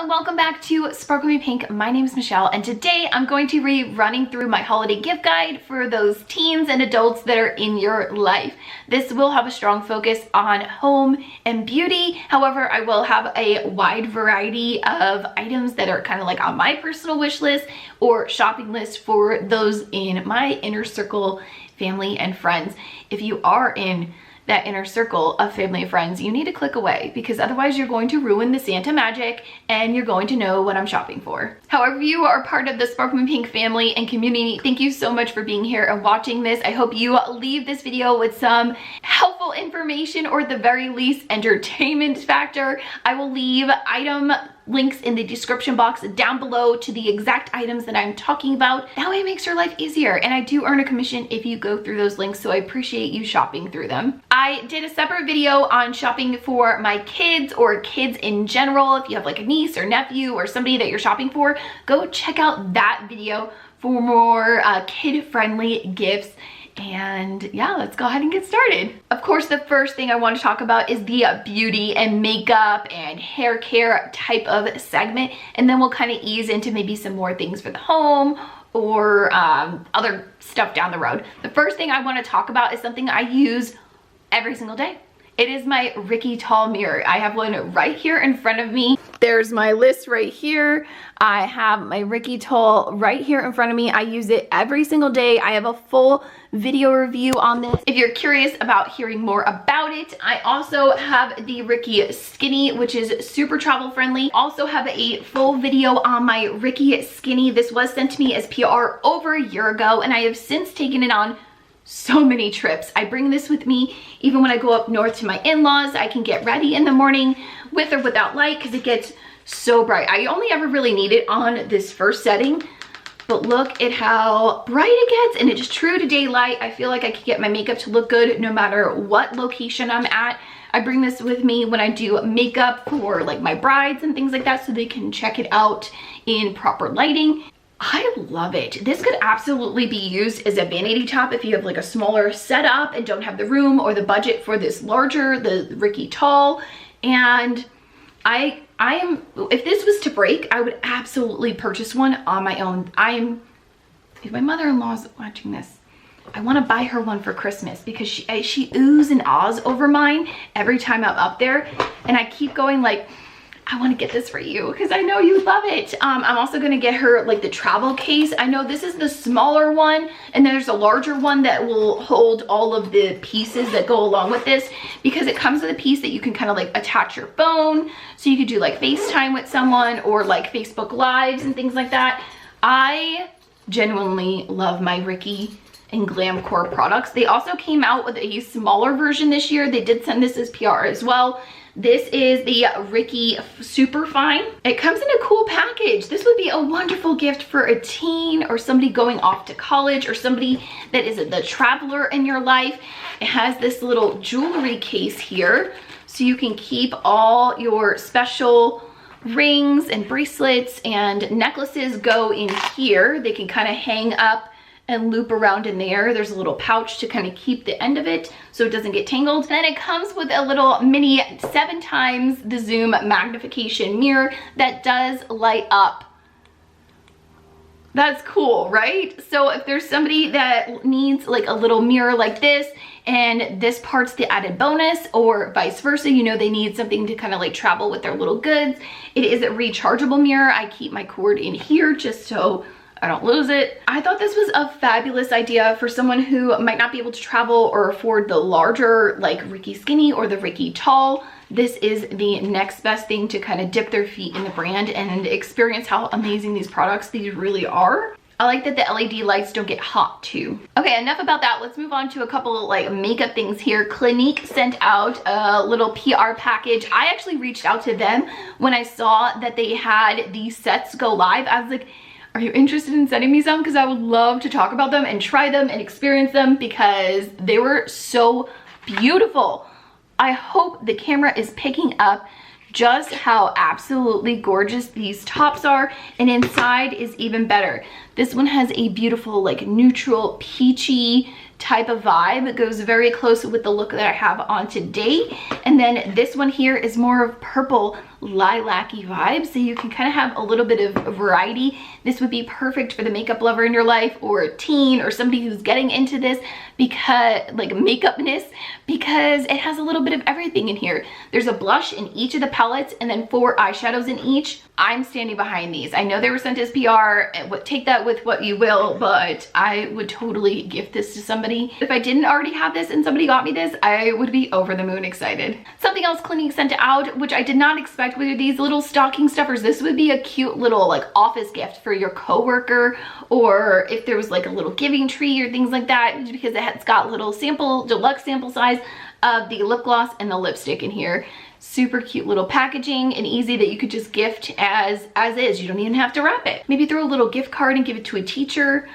and welcome back to Sparkle Me Pink. My name is Michelle, and today I'm going to be running through my holiday gift guide for those teens and adults that are in your life. This will have a strong focus on home and beauty. However, I will have a wide variety of items that are kind of like on my personal wish list or shopping list for those in my inner circle, family and friends. If you are in that inner circle of family and friends, you need to click away, because otherwise you're going to ruin the Santa magic and you're going to know what I'm shopping for. However, you are part of the Sparkle Me Pink family and community. Thank you so much for being here and watching this. I hope you leave this video with some helpful information, or at the very least entertainment factor. I will leave item links in the description box down below to the exact items that I'm talking about. That way it makes your life easier, and I do earn a commission if you go through those links, so I appreciate you shopping through them. I did a separate video on shopping for my kids or kids in general. If you have like a niece or nephew or somebody that you're shopping for, go check out that video for more kid-friendly gifts. And yeah, let's go ahead and get started. Of course, the first thing I want to talk about is the beauty and makeup and hair care type of segment, and then we'll kind of ease into maybe some more things for the home or other stuff down the road. The first thing I want to talk about is something I use every single day. It is my Riki tall mirror. I have one right here in front of me. There's my list right here. I have my Riki tall right here in front of me. I use it every single day. I have a full video review on this if you're curious about hearing more about it. I also have the Riki Skinny, which is super travel friendly. Also have a full video on my Riki Skinny. This was sent to me as PR over a year ago, and I have since taken it on so many trips. I bring this with me even when I go up north to my in-laws. I can get ready in the morning with or without light because it gets so bright. I only ever really need it on this first setting, but look at how bright it gets, and it's true to daylight. I feel like I can get my makeup to look good no matter what location I'm at. I bring this with me when I do makeup for like my brides and things like that, so they can check it out in proper lighting. I love it. This could absolutely be used as a vanity top if you have like a smaller setup and don't have the room or the budget for this larger, the Riki tall. And I am, if this was to break, I would absolutely purchase one on my own. If my mother-in-law's watching this, I want to buy her one for Christmas, because she oohs and ahs over mine every time I'm up there, and I keep going like, I want to get this for you because I know you love it. I'm also going to get her like the travel case. I know this is the smaller one, and there's a larger one that will hold all of the pieces that go along with this, because it comes with a piece that you can kind of like attach your phone, so you could do like FaceTime with someone or like Facebook Lives and things like that. I genuinely love my Riki and Glamcor products. They also came out with a smaller version this year. They did send this as PR as well. This is the Riki Super Fine. It comes in a cool package. This would be a wonderful gift for a teen or somebody going off to college, or somebody that is the traveler in your life. It has this little jewelry case here, so you can keep all your special rings and bracelets and necklaces go in here. They can kind of hang up and loop around in there. There's a little pouch to kind of keep the end of it so it doesn't get tangled. Then it comes with a little mini 7 times the zoom magnification mirror that does light up. That's cool, right? So if there's somebody that needs like a little mirror like this, and this part's the added bonus, or vice versa, you know, they need something to kind of like travel with their little goods. It is a rechargeable mirror. I keep my cord in here just so I don't lose it. I thought this was a fabulous idea for someone who might not be able to travel or afford the larger like Riki Skinny or the Riki Tall. This is the next best thing to kind of dip their feet in the brand and experience how amazing these these really are. I like that the LED lights don't get hot too. Okay, enough about that. Let's move on to a couple like makeup things here. Clinique sent out a little PR package. I actually reached out to them when I saw that they had these sets go live. I was like, are you interested in sending me some? Because I would love to talk about them and try them and experience them, because they were so beautiful. I hope the camera is picking up just how absolutely gorgeous these tops are, and inside is even better. This one has a beautiful like neutral peachy type of vibe. It goes very close with the look that I have on today. And then this one here is more of purple lilac-y vibes, so you can kind of have a little bit of variety. This would be perfect for the makeup lover in your life, or a teen, or somebody who's getting into this because like makeupness, because it has a little bit of everything in here. There's a blush in each of the palettes and then 4 eyeshadows in each. I'm standing behind these. I know they were sent as PR, take that with what you will, but I would totally gift this to somebody. If I didn't already have this and somebody got me this, I would be over the moon excited. Something else Clinique sent out, which I did not expect, were these little stocking stuffers. This would be a cute little like office gift for your coworker, or if there was like a little giving tree or things like that, because it's got little deluxe sample size of the lip gloss and the lipstick in here. Super cute little packaging and easy that you could just gift as is. You don't even have to wrap it. Maybe throw a little gift card and give it to a teacher.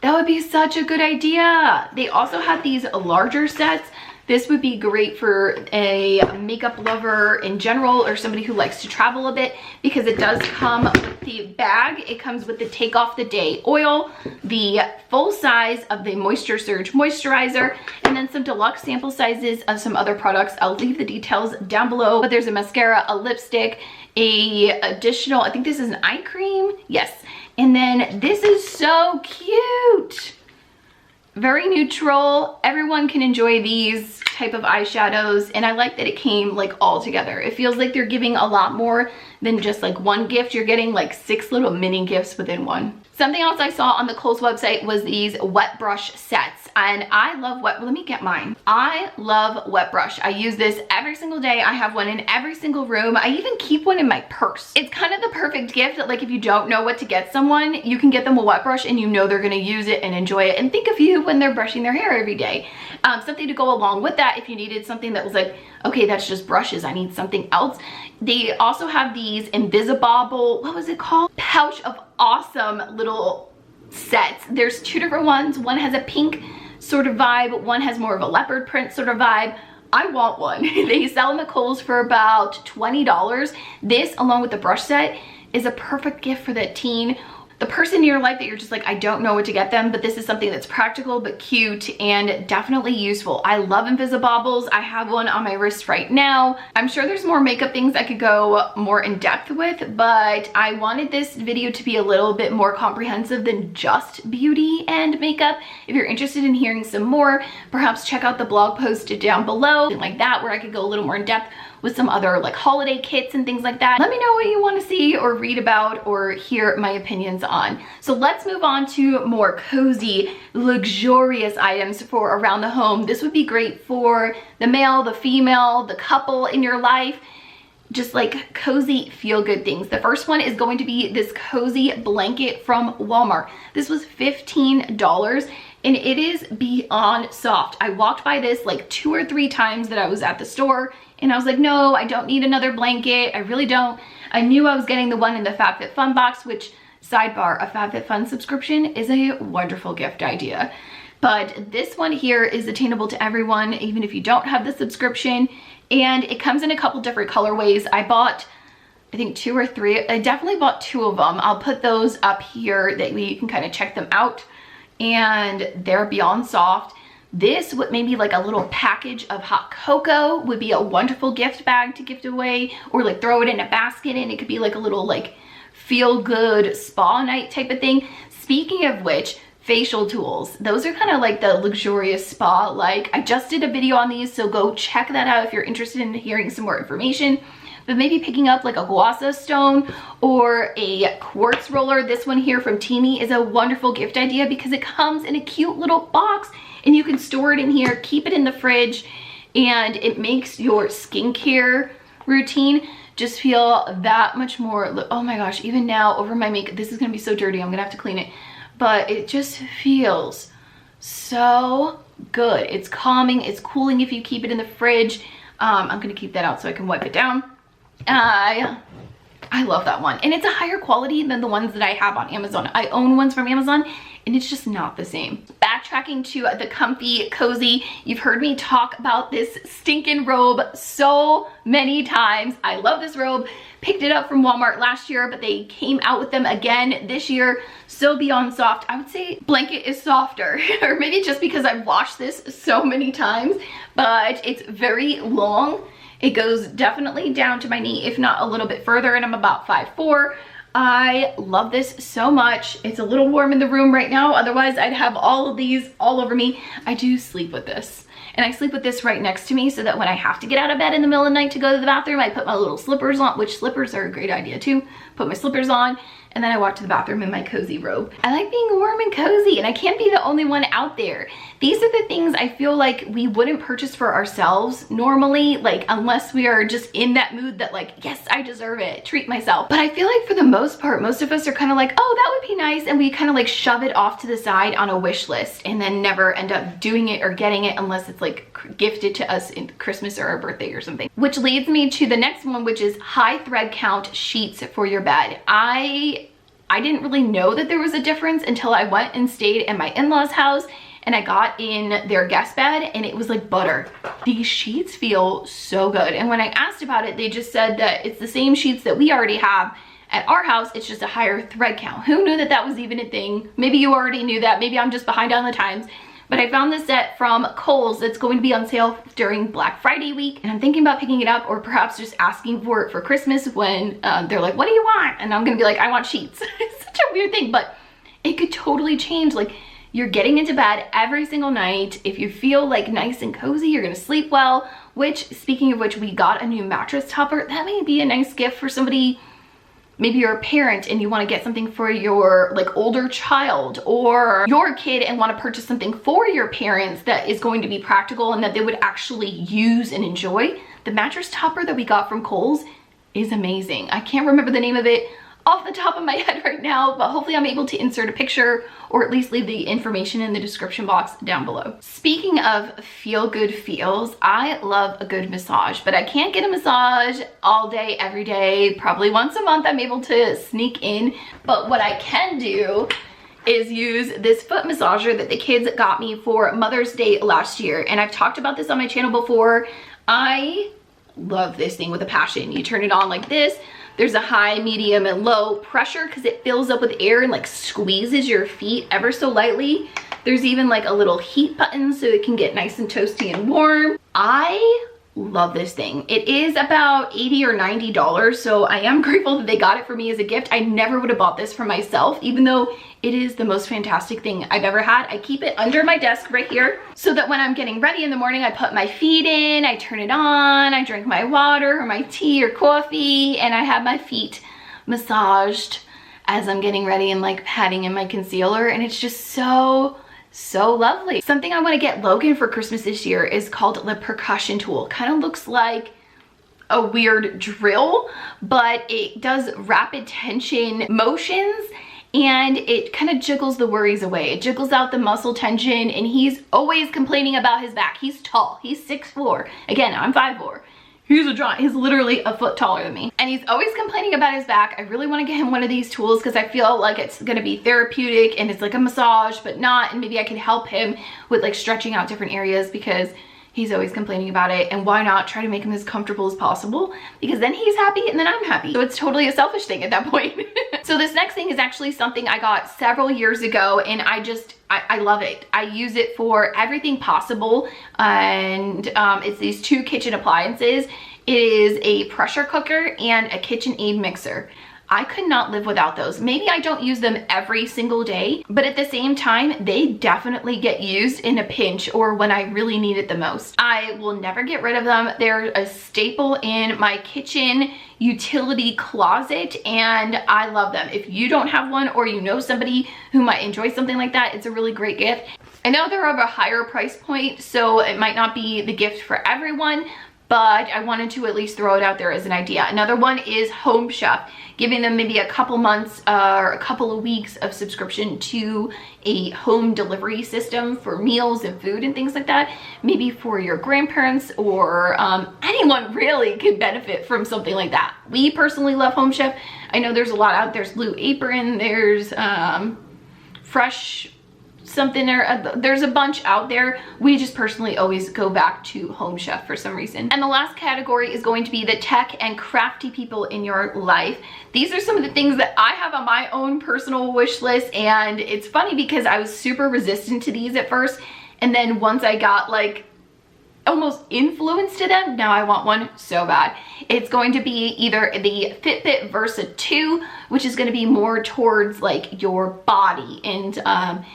That would be such a good idea. They also have these larger sets. This would be great for a makeup lover in general, or somebody who likes to travel a bit, because it does come with the bag. It comes with the Take Off the Day oil, the full size of the Moisture Surge moisturizer, and then some deluxe sample sizes of some other products. I'll leave the details down below, but there's a mascara, a lipstick, a additional, I think this is an eye cream. Yes. And then this is so cute. Very neutral. Everyone can enjoy these type of eyeshadows, and I like that it came like all together. It feels like they're giving a lot more than just like one gift. You're getting like 6 little mini gifts within one. Something else I saw on the Kohl's website was these wet brush sets, and I love let me get mine. I love wet brush. I use this every single day. I have one in every single room. I even keep one in my purse. It's kind of the perfect gift. Like if you don't know what to get someone, you can get them a wet brush and you know they're gonna use it and enjoy it and think of you when they're brushing their hair every day. Something to go along with that if you needed something that was like, okay, that's just brushes, I need something else. They also have these Invisibobble, what was it called? Pouch of awesome little sets. There's 2 different ones. One has a pink sort of vibe, one has more of a leopard print sort of vibe. I want one. They sell them at Kohl's for about $20. This, along with the brush set, is a perfect gift for that teen, the person in your life that you're just like, I don't know what to get them, but this is something that's practical but cute and definitely useful. I love Invisibobbles. I have one on my wrist right now. I'm sure there's more makeup things I could go more in depth with, but I wanted this video to be a little bit more comprehensive than just beauty and makeup. If you're interested in hearing some more, perhaps check out the blog post down below, like that, where I could go a little more in depth with some other like holiday kits and things like that. Let me know what you want to see or read about or hear my opinions on. So let's move on to more cozy, luxurious items for around the home. This would be great for the male, the female, the couple in your life. Just like cozy feel-good things. The first one is going to be this cozy blanket from Walmart. This was $15 and it is beyond soft. I walked by this like 2 or 3 times that I was at the store, and I was like, no, I don't need another blanket. I really don't. I knew I was getting the one in the FabFitFun box, which, sidebar, a FabFitFun subscription is a wonderful gift idea. But this one here is attainable to everyone, even if you don't have the subscription. And it comes in a couple different colorways. I bought, I think 2 or 3. I definitely bought 2 of them. I'll put those up here that you can kind of check them out. And they're beyond soft. This would maybe like a little package of hot cocoa would be a wonderful gift bag to gift away, or like throw it in a basket, and it could be like a little like feel good spa night type of thing. Speaking of which, facial tools, those are kind of like the luxurious spa. Like I just did a video on these, so go check that out if you're interested in hearing some more information. But maybe picking up like a guasa stone or a quartz roller. This one here from Teamy is a wonderful gift idea because it comes in a cute little box and you can store it in here, keep it in the fridge, and it makes your skincare routine just feel that much more. Oh my gosh, even now over my makeup, this is gonna be so dirty, I'm gonna have to clean it, but it just feels so good. It's calming, it's cooling if you keep it in the fridge. I'm gonna keep that out so I can wipe it down. I I love that one. And it's a higher quality than the ones that I have on Amazon. I own ones from Amazon and it's just not the same. Backtracking to the comfy cozy, you've heard me talk about this stinking robe so many times. I love this robe. Picked it up from Walmart last year, but they came out with them again this year. So beyond soft. I would say blanket is softer, or maybe just because I've washed this so many times, but it's very long. It goes definitely down to my knee, if not a little bit further, and I'm about 5'4". I love this so much. It's a little warm in the room right now, otherwise I'd have all of these all over me. I do sleep with this. And I sleep with this right next to me so that when I have to get out of bed in the middle of the night to go to the bathroom, I put my little slippers on, which slippers are a great idea too. Put my slippers on, and then I walk to the bathroom in my cozy robe. I like being warm and cozy, and I can't be the only one out there. These are the things I feel like we wouldn't purchase for ourselves normally, like unless we are just in that mood that like, yes, I deserve it, treat myself. But I feel like for the most part, most of us are kind of like, oh, that would be nice, and we kind of like shove it off to the side on a wish list and then never end up doing it or getting it unless it's like gifted to us in Christmas or our birthday or something. Which leads me to the next one, which is high thread count sheets for your bed. I didn't really know that there was a difference until I went and stayed in my in-laws' house and I got in their guest bed and it was like butter. These sheets feel so good. And when I asked about it, they just said that it's the same sheets that we already have at our house. It's just a higher thread count. Who knew that that was even a thing? Maybe you already knew that. Maybe I'm just behind on the times. But I found this set from Kohl's that's going to be on sale during Black Friday week. And I'm thinking about picking it up or perhaps just asking for it for Christmas when they're like, what do you want? And I'm going to be like, I want sheets. It's such a weird thing, but it could totally change. Like you're getting into bed every single night. If you feel like nice and cozy, you're going to sleep well, which speaking of which, we got a new mattress topper. That may be a nice gift for somebody. Maybe you're a parent and you want to get something for your like older child, or your kid and want to purchase something for your parents that is going to be practical and that they would actually use and enjoy. The mattress topper that we got from Kohl's is amazing. I can't remember the name of it off the top of my head right now, but hopefully I'm able to insert a picture or at least leave the information in the description box down below. Speaking of feel good feels, I love a good massage, but I can't get a massage all day, every day. Probably once a month I'm able to sneak in, but what I can do is use this foot massager that the kids got me for Mother's Day last year. And I've talked about this on my channel before. I love this thing with a passion. You turn it on like this. There's a high, medium, and low pressure because it fills up with air and like squeezes your feet ever so lightly. There's even like a little heat button so it can get nice and toasty and warm. I love this thing. It is about $80 or $90, so I am grateful that they got it for me as a gift. I never would have bought this for myself, even though it is the most fantastic thing I've ever had. I keep it under my desk right here so that when I'm getting ready in the morning, I put my feet in, I turn it on, I drink my water or my tea or coffee, and I have my feet massaged as I'm getting ready and like patting in my concealer, and it's just so lovely. Something I want to get Logan for Christmas this year is called the percussion tool. Kind of looks like a weird drill, but it does rapid tension motions and it kind of jiggles the worries away. It jiggles out the muscle tension, and he's always complaining about his back. He's tall, he's 6'4". Again, I'm 5'4". He's literally a foot taller than me. And he's always complaining about his back. I really want to get him one of these tools because I feel like it's going to be therapeutic and it's like a massage, but not. And maybe I can help him with like stretching out different areas because he's always complaining about it. And why not try to make him as comfortable as possible? Because then he's happy and then I'm happy. So it's totally a selfish thing at that point. So this next thing is actually something I got several years ago, and I love it. I use it for everything possible, and it's these two kitchen appliances. It is a pressure cooker and a KitchenAid mixer. I could not live without those. Maybe I don't use them every single day, but at the same time, they definitely get used in a pinch or when I really need it the most. I will never get rid of them. They're a staple in my kitchen utility closet, and I love them. If you don't have one or you know somebody who might enjoy something like that, it's a really great gift. I know they're of a higher price point, so it might not be the gift for everyone, but I wanted to at least throw it out there as an idea. Another one is Home Chef, giving them maybe a couple months or a couple of weeks of subscription to a home delivery system for meals and food and things like that. Maybe for your grandparents or anyone really could benefit from something like that. We personally love Home Chef. I know there's a lot out. There's Blue Apron, there's Fresh something, there's a bunch out there. We just personally always go back to Home Chef for some reason. And the last category is going to be the tech and crafty people in your life. These are some of the things that I have on my own personal wish list, and it's funny because I was super resistant to these at first, and then once I got like almost influenced to them, now I want one so bad. It's going to be either the Fitbit Versa 2, which is going to be more towards like your body and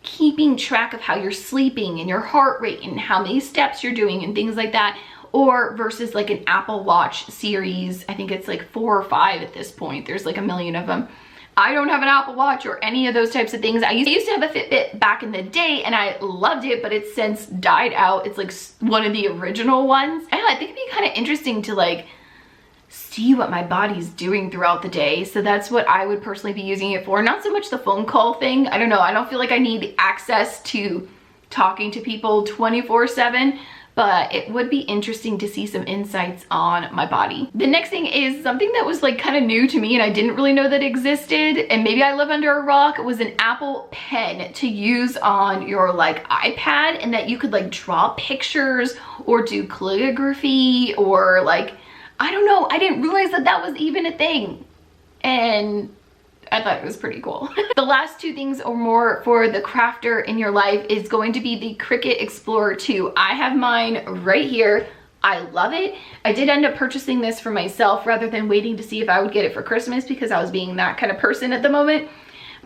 keeping track of how you're sleeping and your heart rate and how many steps you're doing and things like that, or versus like an Apple Watch series. I think it's like 4 or 5 at this point. There's like a million of them. I don't have an Apple Watch or any of those types of things. I used to have a Fitbit back in the day and I loved it, but it's since died out. It's like one of the original ones. And I think it'd be kind of interesting to like see what my body's doing throughout the day. So that's what I would personally be using it for. Not so much the phone call thing. I don't know. I don't feel like I need access to talking to people 24/7. But it would be interesting to see some insights on my body. The next thing is something that was like kind of new to me and I didn't really know that existed, and maybe I live under a rock. It was an Apple Pen to use on your like iPad, and that you could like draw pictures or do calligraphy or like, I don't know. I didn't realize that that was even a thing. And I thought it was pretty cool. The last two things or more for the crafter in your life is going to be the Cricut Explorer 2. I have mine right here. I love it. I did end up purchasing this for myself rather than waiting to see if I would get it for Christmas because I was being that kind of person at the moment.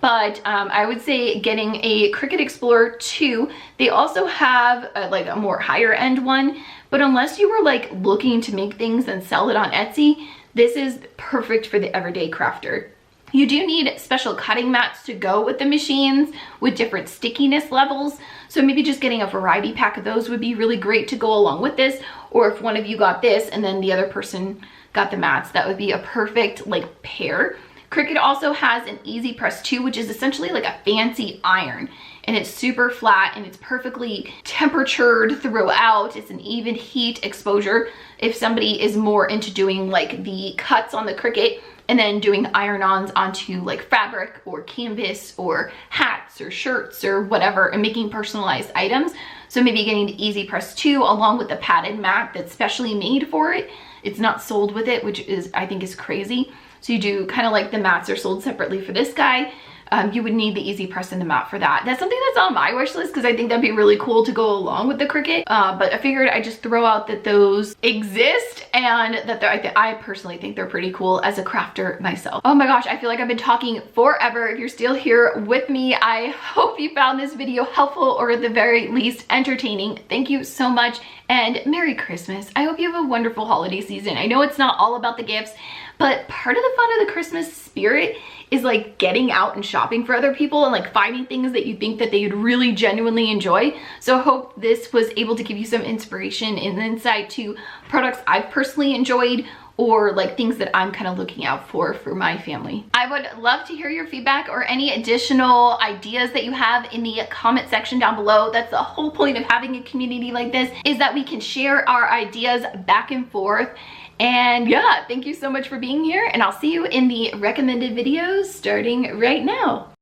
But I would say getting a Cricut Explorer 2. They also have like a more higher end one, but unless you were like looking to make things and sell it on Etsy, this is perfect for the everyday crafter. You do need special cutting mats to go with the machines with different stickiness levels. So maybe just getting a variety pack of those would be really great to go along with this. Or if one of you got this and then the other person got the mats, that would be a perfect like pair. Cricut also has an Easy Press 2, which is essentially like a fancy iron. And it's super flat and it's perfectly temperatured throughout. It's an even heat exposure. If somebody is more into doing like the cuts on the Cricut, and then doing iron-ons onto like fabric or canvas or hats or shirts or whatever, and making personalized items. So maybe getting the Easy Press 2 along with the padded mat that's specially made for it. It's not sold with it, which is, I think, is crazy. So you do kind of like the mats are sold separately for this guy. You would need the Easy Press and the mat for that. That's something that's on my wish list because I think that'd be really cool to go along with the Cricut. But I figured I'd just throw out that those exist and that I personally think they're pretty cool as a crafter myself. Oh my gosh, I feel like I've been talking forever. If you're still here with me, I hope you found this video helpful or at the very least entertaining. Thank you so much and Merry Christmas. I hope you have a wonderful holiday season. I know it's not all about the gifts, but part of the fun of the Christmas spirit is like getting out and shopping for other people and like finding things that you think that they would really genuinely enjoy. So I hope this was able to give you some inspiration and insight to products I've personally enjoyed or like things that I'm kind of looking out for my family. I would love to hear your feedback or any additional ideas that you have in the comment section down below. That's the whole point of having a community like this, is that we can share our ideas back and forth. And yeah, thank you so much for being here, and I'll see you in the recommended videos starting right now.